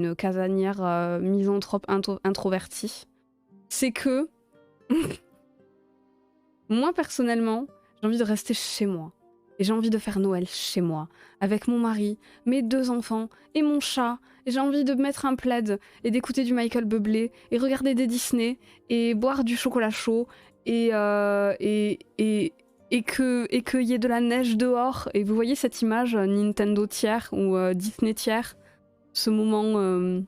une casanière misanthrope introvertie, c'est que moi personnellement, j'ai envie de rester chez moi. Et j'ai envie de faire Noël chez moi, avec mon mari, mes 2 enfants et mon chat. Et j'ai envie de mettre un plaid et d'écouter du Michael Bublé et regarder des Disney et boire du chocolat chaud et qu'il y ait de la neige dehors. Et vous voyez cette image Nintendo tiers ou Disney tiers, ce moment...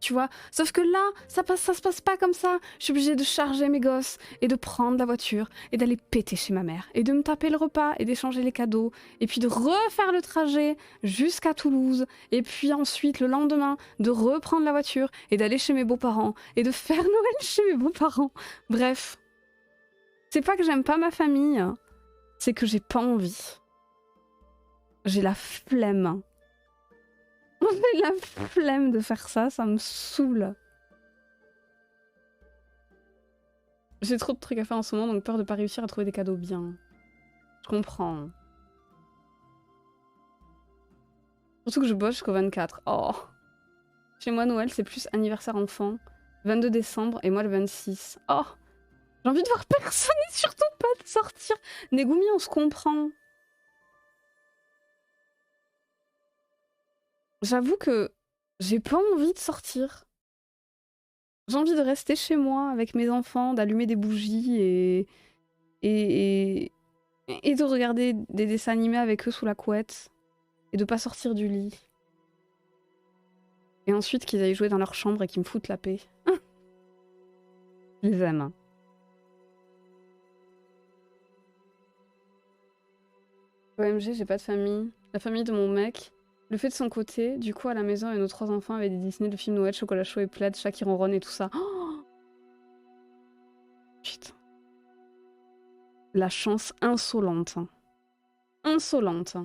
Tu vois, sauf que là, ça se passe pas comme ça. Je suis obligée de charger mes gosses et de prendre la voiture et d'aller péter chez ma mère et de me taper le repas et d'échanger les cadeaux et puis de refaire le trajet jusqu'à Toulouse et puis ensuite le lendemain de reprendre la voiture et d'aller chez mes beaux-parents et de faire Noël chez mes beaux-parents. Bref, c'est pas que j'aime pas ma famille, c'est que j'ai pas envie. J'ai la flemme. J'ai la flemme de faire ça, ça me saoule. J'ai trop de trucs à faire en ce moment, donc peur de pas réussir à trouver des cadeaux bien. Je comprends. Surtout que je bosse jusqu'au 24. Oh. Chez moi, Noël, c'est plus anniversaire enfant. 22 décembre et moi le 26. Oh. J'ai envie de voir personne et surtout pas de sortir. Negumi, on se comprend. J'avoue que j'ai pas envie de sortir. J'ai envie de rester chez moi avec mes enfants, d'allumer des bougies et de regarder des dessins animés avec eux sous la couette et de pas sortir du lit. Et ensuite qu'ils aillent jouer dans leur chambre et qu'ils me foutent la paix. Je les aime. OMG, j'ai pas de famille. La famille de mon mec le fait de son côté. Du coup, à la maison, et nos 3 enfants avaient des Disney, de films Noël, chocolat chaud et plaid, chat qui ronronne et tout ça. Oh putain. La chance insolente. Insolente.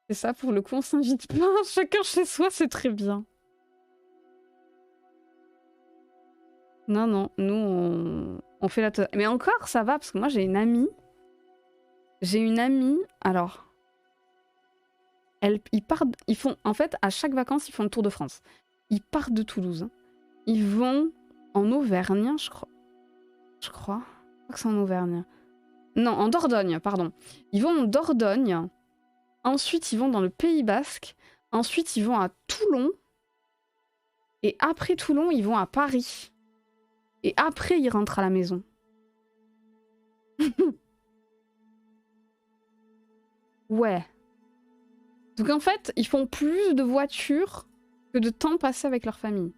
C'est ça, pour le coup, on s'invite pas. Chacun chez soi, c'est très bien. Non, non, nous, on fait la... Mais encore, ça va, parce que moi, j'ai une amie. Alors... ils font... En fait, à chaque vacances, ils font le tour de France. Ils partent de Toulouse. Ils vont en Auvergne, je crois. Je crois que c'est en Auvergne. Non, en Dordogne, pardon. Ils vont en Dordogne. Ensuite, ils vont dans le Pays Basque. Ensuite, ils vont à Toulon. Et après Toulon, ils vont à Paris. Et après, ils rentrent à la maison. Ouais. Donc en fait, ils font plus de voitures que de temps passé avec leur famille.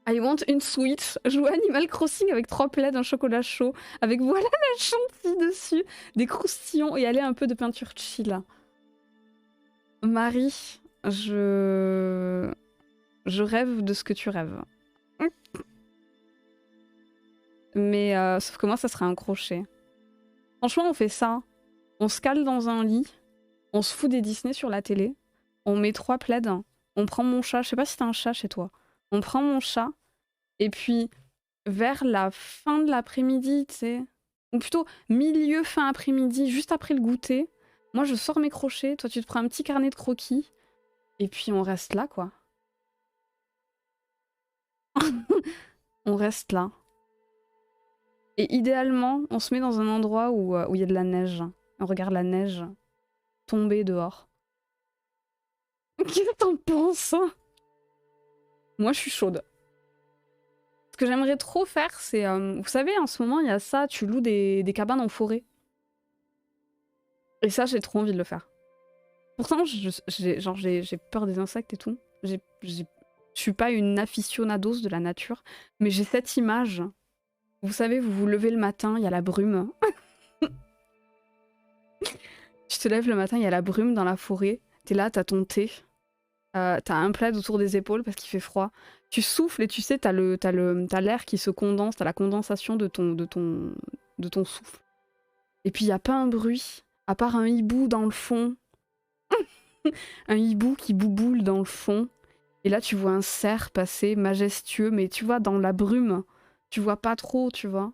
I want une Switch, jouer Animal Crossing avec 3 plaids, un chocolat chaud, avec voilà la chantilly dessus, des croustillons et aller un peu de peinture chill. Marie, je rêve de ce que tu rêves. Mais sauf que moi, ça serait un crochet. Franchement, on fait ça. On se cale dans un lit, on se fout des Disney sur la télé, on met 3 plaids, on prend mon chat, je sais pas si t'as un chat chez toi, on prend mon chat, et puis vers la fin de l'après-midi, tu sais, ou plutôt milieu fin après-midi, juste après le goûter, moi je sors mes crochets, toi tu te prends un petit carnet de croquis, et puis on reste là, quoi. On reste là. Et idéalement, on se met dans un endroit où il y a de la neige. On regarde la neige tomber dehors. Qu'est-ce que t'en penses? Moi, je suis chaude. Ce que j'aimerais trop faire, c'est... vous savez, en ce moment, il y a ça, tu loues des cabanes en forêt. Et ça, j'ai trop envie de le faire. Pourtant, j'ai peur des insectes et tout. Je suis pas une aficionados de la nature, mais j'ai cette image. Vous savez, vous vous levez le matin, il y a la brume. Tu te lèves le matin, il y a la brume dans la forêt. T'es là, t'as ton thé. T'as un plaid autour des épaules parce qu'il fait froid. Tu souffles et tu sais, t'as l'air qui se condense, t'as la condensation de ton souffle. Et puis il n'y a pas un bruit, à part un hibou dans le fond. Un hibou qui bouboule dans le fond. Et là, tu vois un cerf passer majestueux, mais tu vois, dans la brume, tu vois pas trop, tu vois.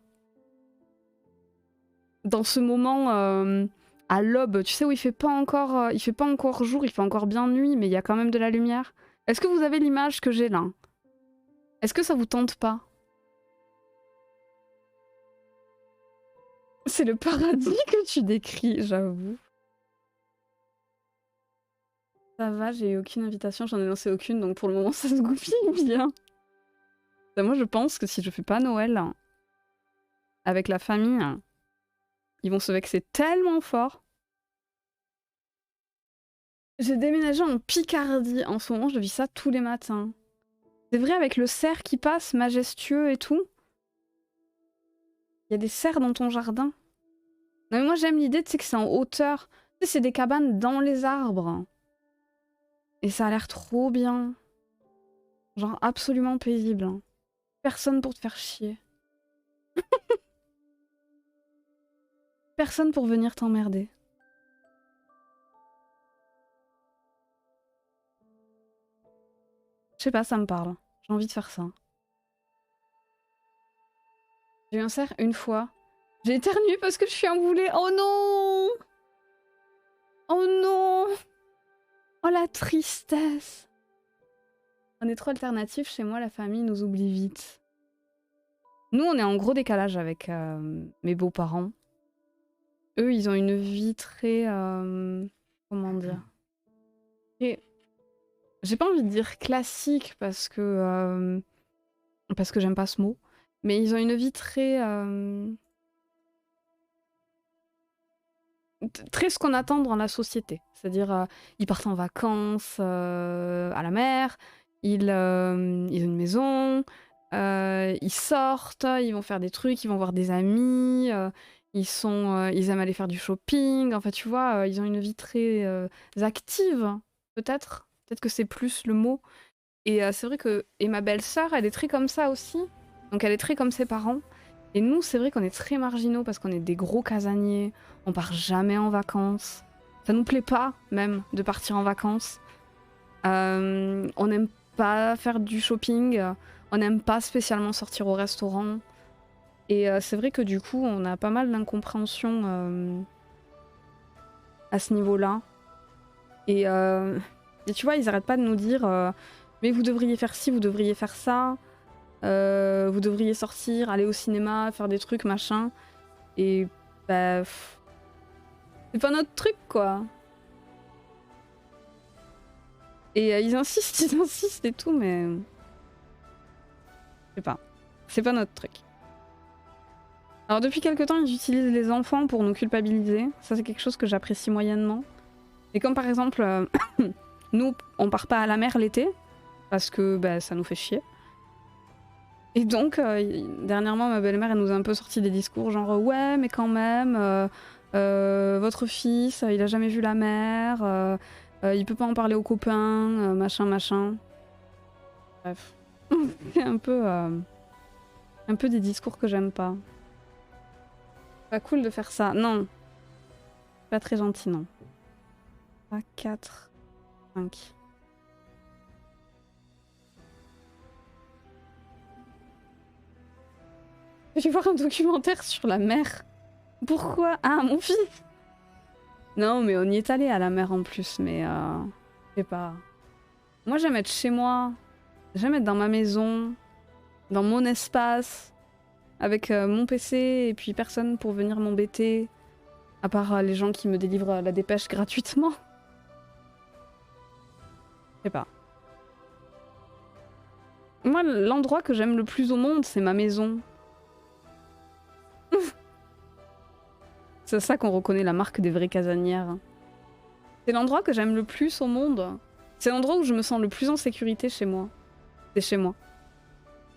Dans ce moment à l'aube, tu sais où il fait pas encore jour, il fait encore bien nuit, mais il y a quand même de la lumière. Est-ce que vous avez l'image que j'ai là? Est-ce que ça vous tente pas? C'est le paradis que tu décris, j'avoue. Ça va, j'ai eu aucune invitation, j'en ai lancé aucune, donc pour le moment ça se goupille bien. Ben, moi je pense que si je fais pas Noël avec la famille, ils vont se vexer tellement fort. J'ai déménagé en Picardie, en ce moment je vis ça tous les matins. C'est vrai avec le cerf qui passe, majestueux et tout. Il y a des cerfs dans ton jardin. Non mais moi j'aime l'idée, tu sais que c'est en hauteur. Tu sais, c'est des cabanes dans les arbres. Et ça a l'air trop bien. Genre absolument paisible. Personne pour te faire chier. Personne pour venir t'emmerder. Je sais pas, ça me parle. J'ai envie de faire ça. J'ai eu un cerf une fois. J'ai éternué parce que je suis un boulet. Oh non! Oh non! Oh la tristesse! On est trop alternatifs chez moi, la famille nous oublie vite. Nous, on est en gros décalage avec mes beaux-parents. Eux, ils ont une vie très... comment dire? J'ai pas envie de dire classique parce que j'aime pas ce mot. Mais ils ont une vie très... très ce qu'on attend dans la société. C'est-à-dire, ils partent en vacances à la mer, ils ont une maison, ils sortent, ils vont faire des trucs, ils vont voir des amis, ils aiment aller faire du shopping. En fait, tu vois, ils ont une vie très active, peut-être. Peut-être que c'est plus le mot. Et c'est vrai que... Et ma belle-sœur, elle est très comme ça aussi. Donc elle est très comme ses parents. Et nous, c'est vrai qu'on est très marginaux parce qu'on est des gros casaniers, on part jamais en vacances. Ça nous plaît pas, même, de partir en vacances. On n'aime pas faire du shopping, on n'aime pas spécialement sortir au restaurant. Et c'est vrai que du coup, on a pas mal d'incompréhension à ce niveau-là. Et tu vois, ils arrêtent pas de nous dire mais vous devriez faire ci, vous devriez faire ça. Vous devriez sortir, aller au cinéma, faire des trucs, machin. Et bah... c'est pas notre truc, quoi. Et ils insistent et tout, mais... je sais pas. C'est pas notre truc. Alors depuis quelque temps, ils utilisent les enfants pour nous culpabiliser. Ça, c'est quelque chose que j'apprécie moyennement. Et comme par exemple, nous, on part pas à la mer l'été, parce que bah, ça nous fait chier. Et donc, dernièrement, ma belle-mère, elle nous a un peu sorti des discours genre « Ouais, mais quand même, votre fils, il a jamais vu la mer, il peut pas en parler aux copains, machin, machin. » Bref. C'est un peu des discours que j'aime pas. Pas cool de faire ça. Non. Pas très gentil, non. 3, 4, 5... Je vais voir un documentaire sur la mer. Pourquoi? Ah, mon fils! Non, mais on y est allé à la mer en plus, mais je sais pas. Moi, j'aime être chez moi. J'aime être dans ma maison, dans mon espace, avec mon PC et puis personne pour venir m'embêter, à part les gens qui me délivrent la dépêche gratuitement. Je sais pas. Moi, l'endroit que j'aime le plus au monde, c'est ma maison. C'est ça qu'on reconnaît la marque des vraies casanières. C'est l'endroit que j'aime le plus au monde. C'est l'endroit où je me sens le plus en sécurité chez moi. C'est chez moi.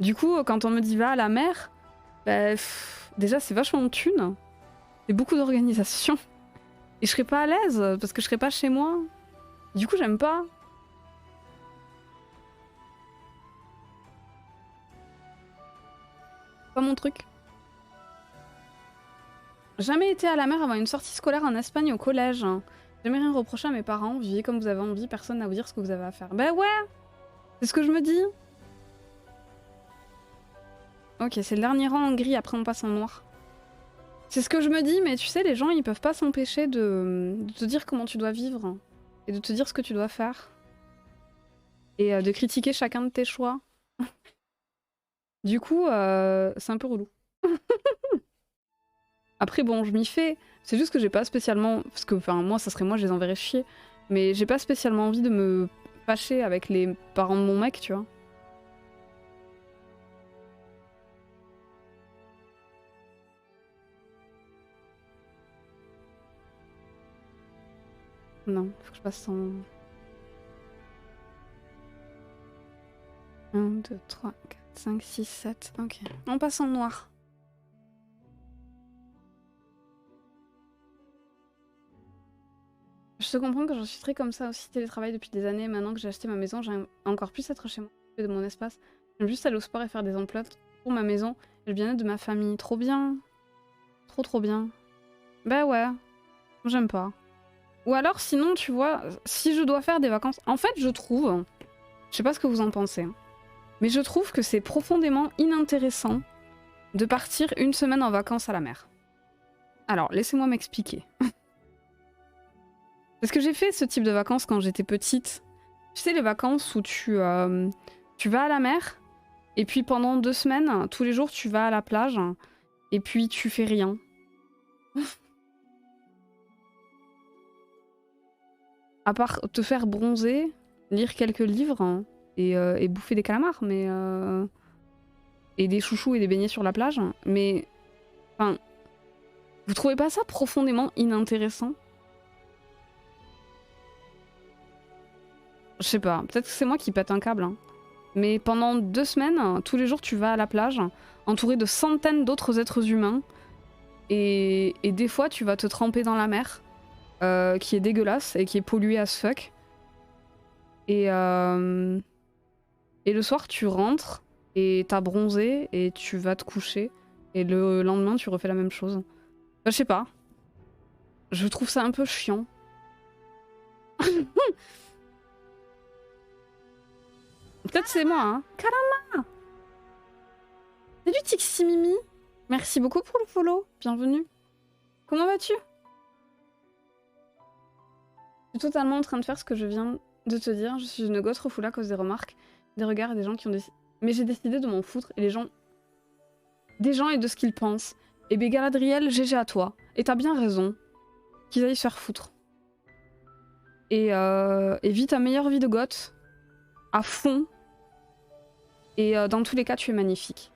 Du coup, quand on me dit va à la mer, bah, déjà c'est vachement de thunes. C'est beaucoup d'organisation. Et je serais pas à l'aise parce que je serais pas chez moi. Du coup, j'aime pas. Pas mon truc. Jamais été à la mer avant une sortie scolaire en Espagne au collège. Jamais rien reproché à mes parents. Vivez comme vous avez envie, personne n'a à vous dire ce que vous avez à faire. Bah ouais! C'est ce que je me dis. Ok, c'est le dernier rang en gris, après on passe en noir. C'est ce que je me dis, mais tu sais, les gens, ils peuvent pas s'empêcher de te dire comment tu dois vivre et de te dire ce que tu dois faire et de critiquer chacun de tes choix. Du coup, c'est un peu relou. Après, bon, je m'y fais. C'est juste que j'ai pas spécialement... Parce que, enfin, moi, ça serait moi, je les enverrais chier. Mais j'ai pas spécialement envie de me fâcher avec les parents de mon mec, tu vois. Non, faut que je passe en... 1, 2, 3, 4, 5, 6, 7. Ok. On passe en noir. Je te comprends que j'en suis très comme ça aussi, télétravail depuis des années. Maintenant que j'ai acheté ma maison, j'aime encore plus être chez moi, de mon espace. J'aime juste aller au sport et faire des emplois pour ma maison et le bien-être de ma famille. Trop bien. Trop bien. Bah ouais, j'aime pas. Ou alors sinon, tu vois, si je dois faire des vacances... En fait, je trouve... Je sais pas ce que vous en pensez, hein, mais je trouve que c'est profondément inintéressant de partir une semaine en vacances à la mer. Alors, laissez-moi m'expliquer. Parce que j'ai fait ce type de vacances quand j'étais petite. Tu sais, les vacances où tu vas à la mer, et puis pendant 2 semaines, tous les jours, tu vas à la plage, et puis tu fais rien. À part te faire bronzer, lire quelques livres, et bouffer des calamars, mais... et des chouchous et des beignets sur la plage. Mais... Enfin... Vous trouvez pas ça profondément inintéressant? Je sais pas, peut-être que c'est moi qui pète un câble, hein. Mais pendant 2 semaines, tous les jours tu vas à la plage, entouré de centaines d'autres êtres humains, et des fois tu vas te tremper dans la mer, qui est dégueulasse et qui est polluée as fuck. Et le soir tu rentres, et t'as bronzé, et tu vas te coucher, et le lendemain tu refais la même chose. Enfin, je sais pas. Je trouve ça un peu chiant. Peut-être c'est moi, hein. Kalama! Salut Tiximimi! Merci beaucoup pour le follow. Bienvenue. Comment vas-tu? Je suis totalement en train de faire ce que je viens de te dire. Je suis une gosse refoulée à cause des remarques, des regards et des gens qui ont décidé... Mais j'ai décidé de m'en foutre et les gens... Des gens et de ce qu'ils pensent. Et ben Galadriel, GG à toi. Et t'as bien raison. Qu'ils aillent se faire foutre. Et vis ta meilleure vie de goth. À fond. Et dans tous les cas, tu es magnifique.